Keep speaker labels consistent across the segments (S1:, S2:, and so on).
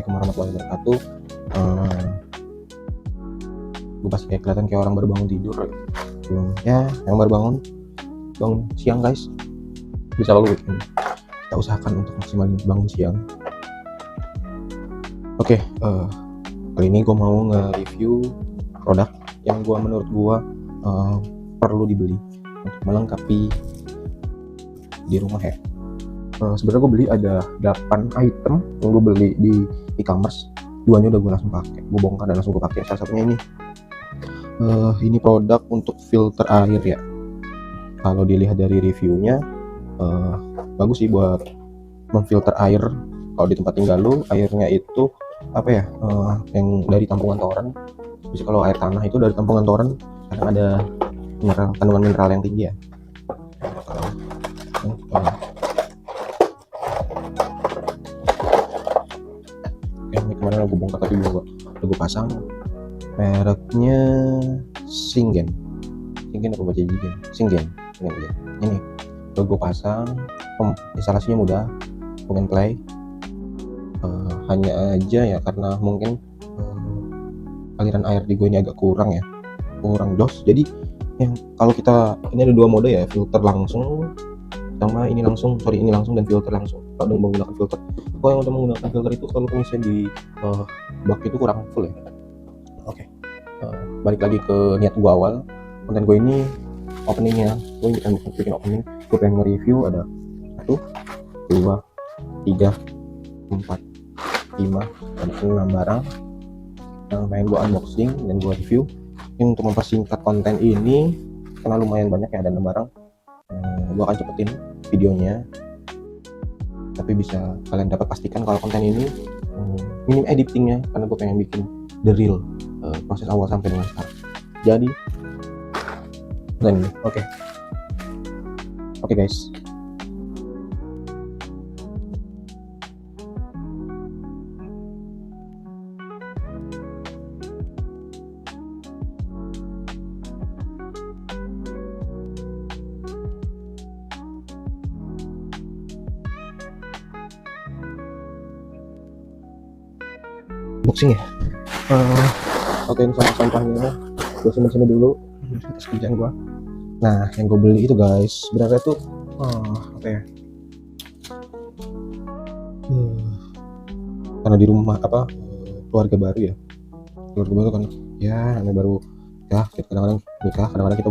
S1: Assalamualaikum warahmatullahi wabarakatuh. Gue pasti kayak kelihatan kayak orang baru bangun tidur. Yang baru bangun siang guys. Bisa lalu weekend. Kita usahakan untuk maksimal bangun siang. Oke, kali ini gue mau nge-review produk yang menurut gue perlu dibeli untuk melengkapi di rumah ya. Sebenarnya gue beli ada 8 item yang gue beli di e-commerce. 2-nya udah gue langsung pakai, gue bongkar dan langsung gue pakai. Salah satunya ini produk untuk filter air ya. Kalau dilihat dari reviewnya bagus sih buat memfilter air. Kalau di tempat tinggal lu airnya itu yang dari tampungan toren. Bisa kalau air tanah itu dari tampungan toren kadang ada kandungan mineral yang tinggi ya. Ini kemarin gue bongkar tapi gue pasang. Mereknya Singen apa baca Singen. Ini udah gue pasang. Instalasinya mudah, plug and play. Hanya aja ya karena mungkin aliran air di gue ini agak kurang jos. Jadi yang kalau kita ini ada 2 mode ya, filter langsung sama ini langsung dan filter langsung. Kalau menggunakan filter, yang untuk menggunakan filter itu kalau misalnya di bak itu kurang full ya. Oke. Balik lagi ke niat gue awal. Konten gue ini openingnya, gue bukan bikin opening, gue pengen nge-review ada 1, 2, 3, 4, 5, ada 6 barang yang pengen gue unboxing dan gue review. Ini untuk mempersingkat konten ini karena lumayan banyak ya, ada 6 barang. Gue akan cepetin videonya, tapi bisa kalian dapat pastikan kalau konten ini minim editingnya karena gue pengen bikin the real proses awal sampai dengan sekarang. Jadi dan ini oke guys. Unboxing ya. Oke, ini sampah-sampahnya gue simpen dulu atas kerjaan gue. Nah, yang gue beli itu guys sebenarnya tuh karena di rumah keluarga baru kan ya, namanya baru ya, kita kadang-kadang nikah, kadang-kadang kita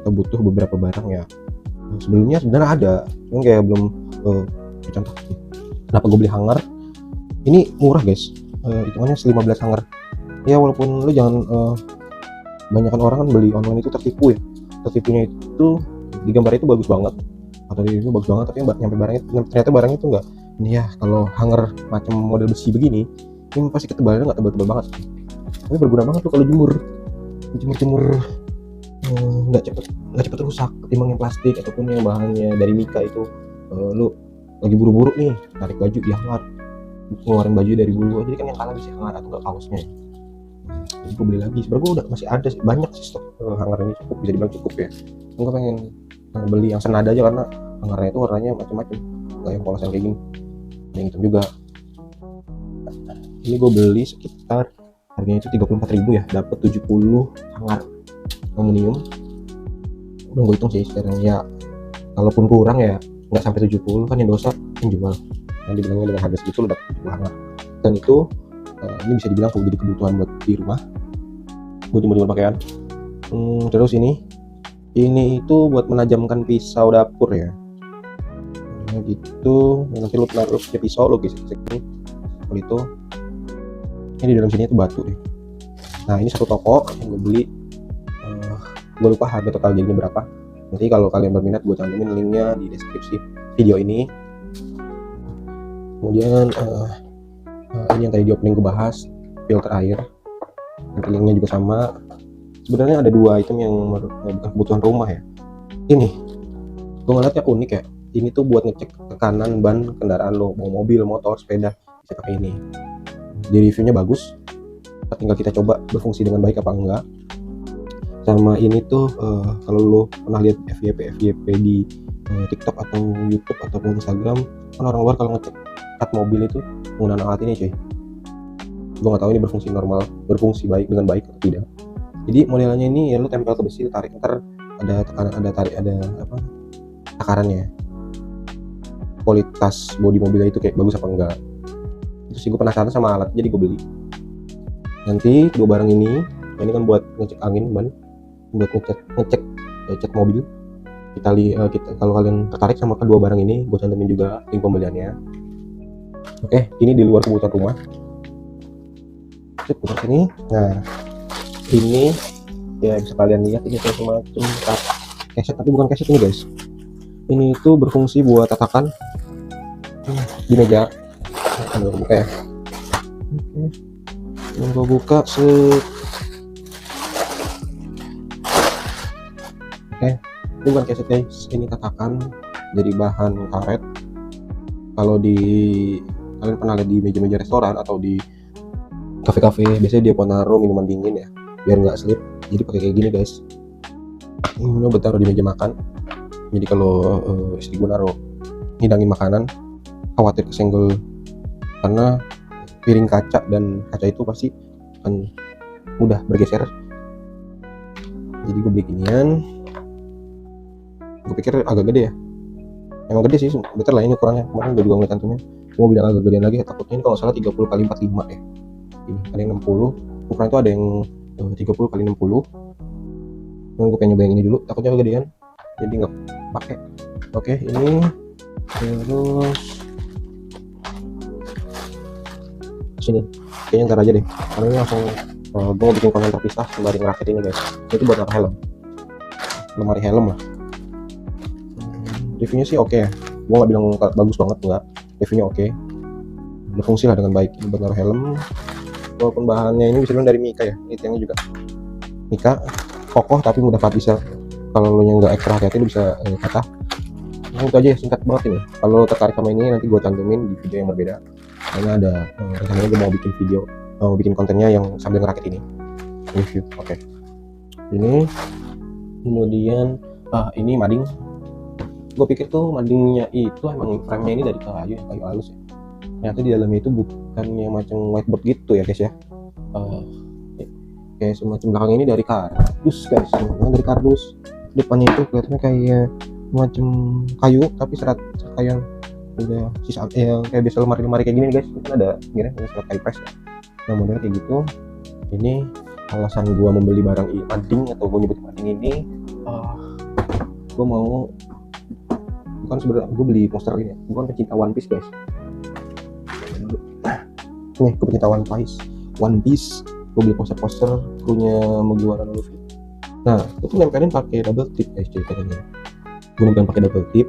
S1: butuh beberapa barang ya. Sebelumnya sebenarnya ada, cuman kayak belum contoh kenapa gue beli hanger ini murah guys. Hitungannya 15 hanger ya, walaupun lu jangan banyakan orang kan beli online itu tertipu ya. Tertipunya itu di gambar itu bagus banget atau di review bagus banget, tapi nyampe barangnya ternyata barangnya itu enggak ini ya. Kalau hanger macam model besi begini ini pasti ketebalannya nggak tebal-tebal banget, tapi berguna banget tuh kalau jemur nggak cepet rusak ketimbang yang plastik ataupun yang bahannya dari mika itu. Lu lagi buru-buru nih tarik baju di hanger, ngeluarin baju dari bulu, jadi kan yang kalah bisa hanger atau enggak kaosnya. Jadi gue beli lagi, sebenarnya gue udah masih ada banyak sih stok hanger ini, bisa dibilang cukup ya. Gue pengen beli yang senada aja karena hangernya itu warnanya macam-macam, nggak yang polos yang kayak gini, yang hitam juga. Ini gue beli sekitar harganya itu 34.000 ya, dapat 70 hanger aluminium. Udah gue hitung sih sekarang ya, kalaupun kurang ya nggak sampai 70 kan yang dosa penjual. Yang dibilangnya dengan harga segitu udah dapat 70 hanger, dan itu ini bisa dibilang jadi kebutuhan buat di rumah, buat jemur pakaian. Terus ini itu buat menajamkan pisau dapur ya. Gitu, nanti lu taruh pisau lo gesek ini. Kalau itu ini di dalam sini itu batu deh. Nah, ini satu toko yang gue beli. Gue lupa harga total jadinya berapa. Nanti kalau kalian berminat gue cantumin linknya di deskripsi video ini. Kemudian ini yang tadi di opening gue bahas, filter air. Nanti linknya juga sama. Sebenarnya ada 2 item yang bukan kebutuhan rumah ya. Ini gue ngeliatnya unik ya. Ini tuh buat ngecek tekanan ban kendaraan lo, mau mobil, motor, sepeda, bisa pakai ini. Jadi reviewnya bagus, tinggal kita coba berfungsi dengan baik apa enggak. Sama ini tuh kalau lo pernah lihat FYP di TikTok atau YouTube ataupun Instagram, kan orang luar kalau ngecek cat mobil itu menggunakan alat ini cuy. gue nggak tahu ini berfungsi baik dengan baik atau tidak. Jadi modelnya ini ya lu tempel ke besi, tarik, ntar ada tekanan, ada apa, takarannya, kualitas bodi mobilnya itu kayak bagus apa enggak. Itu sih gue penasaran sama alat, jadi gue beli. Nanti kedua barang ini kan buat ngecek angin ban, buat ngecek cat mobil. Kita kalau kalian tertarik sama kedua barang ini, gue cantumin juga link pembeliannya. Oke, ini di luar kebutuhan rumah. Putar sini. Nah, ini ya bisa kalian lihat, ini kayak semacam keset, tapi bukan keset ini guys. Ini itu berfungsi buat tatakan di meja. Gue buka ya. Oke, gue buka Oke, ini bukan keset guys, ini tatakan dari bahan karet. Kalau kalian pernah lihat di meja-meja restoran atau di kafe-kafe, biasanya dia naruh minuman dingin ya, biar nggak slip. Jadi pakai kayak gini guys. Ini buat taruh di meja makan. Jadi kalau istri gue naruh ngidangin makanan, khawatir kesenggol karena piring kaca, dan kaca itu pasti akan mudah bergeser. Jadi gue beli ginian. Gue pikir agak gede ya, emang gede sih, betul lah ini ukurannya. Kemarin gue juga ngeliat cantumnya, mau beli agak gedean lagi, takutnya ini kalau salah 30 x 45 ya. Ini ada yang 60, ukuran itu ada yang 30 x 60. Gue pengen nyobain ini dulu, takutnya kegedean, jadi nggak pakai. Oke, ini terus sini kayaknya ntar aja deh, karena ini langsung gue mau bikin konten terpisah sembari ngerakit ini guys. Itu buat apa? Lemari helm lah. Reviewnya sih oke ya, gue nggak bilang bagus banget, enggak, reviewnya oke, berfungsi lah dengan baik. Ini buat naruh helm, walaupun bahannya ini bisa dibilang dari Mika ya, ini tiangnya juga Mika, kokoh tapi mudah bisa, kalau lo yang nggak ekstra hati-hati lo bisa patah. Nah, itu aja ya, singkat banget ini. Kalau tertarik sama ini nanti gue cantumin di video yang berbeda, karena ada rencananya gue mau bikin kontennya yang sambil ngerakit ini, review. Oke. Ini kemudian ini mading. Gue pikir tuh madingnya itu emang frame-nya ini dari kayu halus ya. Ternyata di dalamnya itu bukan yang macam whiteboard gitu ya guys ya. Kayak semacam belakang ini dari kardus guys, dari kardus. Depannya itu kelihatannya kayak macam kayu, tapi serat kayak udah sisa yang kayak biasa lemari kayak gini guys. Itu kan ada gini, serat kayu press ya. Yang modelnya kayak gitu. Ini alasan gue membeli barang mading, atau gue nyebut mading ini, gue mau, bukan sebenarnya gue beli poster ini, gue kan pecinta One Piece guys. Nih, gue pecinta One Piece. Gue beli poster krunya Mugiwara no Luffy. Nah, itu nempelin pakai double tip guys ceritanya. Gue nempelin pakai double tip,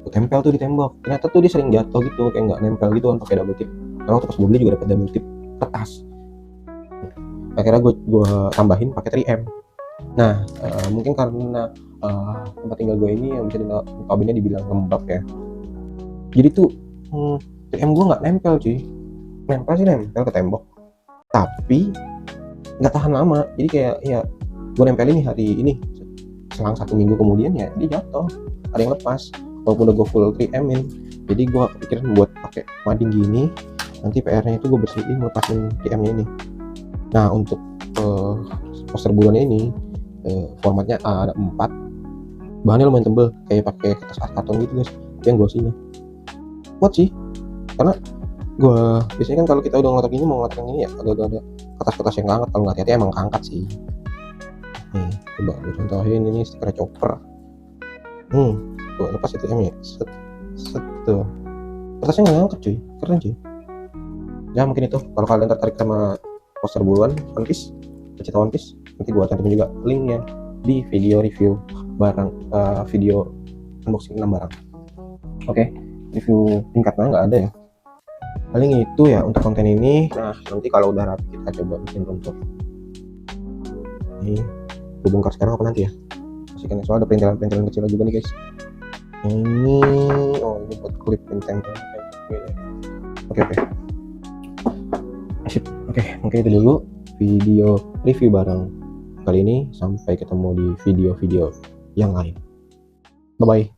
S1: gue tempel tuh di tembok. Ternyata tuh dia sering jatuh gitu, kayak nggak nempel gitu kan pakai double tip. Karena waktu pas gue beli juga dapat double tip kertas. Akhirnya gue tambahin pakai 3M. Nah, mungkin karena tempat tinggal gue ini yang bisa notabene dibilang lembab ya, jadi tuh 3M gue nggak nempel cuy. Nempel ke tembok, tapi nggak tahan lama. Jadi kayak ya gue nempelin nih hari ini, selang 1 minggu kemudian ya dia jatuh, ada yang lepas walaupun udah gue full 3M-in. Jadi gue kepikiran buat pakai mading gini, nanti PR-nya itu gue bersihin, lepasin 3M-nya ini. Nah, untuk poster bulannya ini formatnya ada 4, bahannya lumayan tebel, kayak pakai kertas karton gitu guys, yang glossy-nya kuat sih. Karena gue biasanya kan kalau kita udah ngelotok ini, mau ngelotok yang ini ya agak ada kertas-kertas yang angkat, kalau nggak hati-hati emang angkat sih. Nih, coba gue contohin, ini stiker chopper. Tuh lepas itu M ya, set tuh, kertasnya nggak ngangkat cuy, keren cuy. Ya mungkin itu, kalau kalian tertarik sama poster buruan One Piece, pecinta One Piece, nanti gue cantumin juga linknya di video review barang, video unboxing 6 barang. Oke, review tingkatnya nggak ada ya, paling itu ya untuk konten ini. Nah, nanti kalau udah rapi kita coba bikin room tour. Ini gue bongkar sekarang apa nanti ya, kasihkan soal ada perintilan kecil juga nih guys. Ini ini buat klip tempel. Oke. Sip. Oke, mungkin itu dulu video review barang kali ini. Sampai ketemu di video-video yang lain. Bye bye.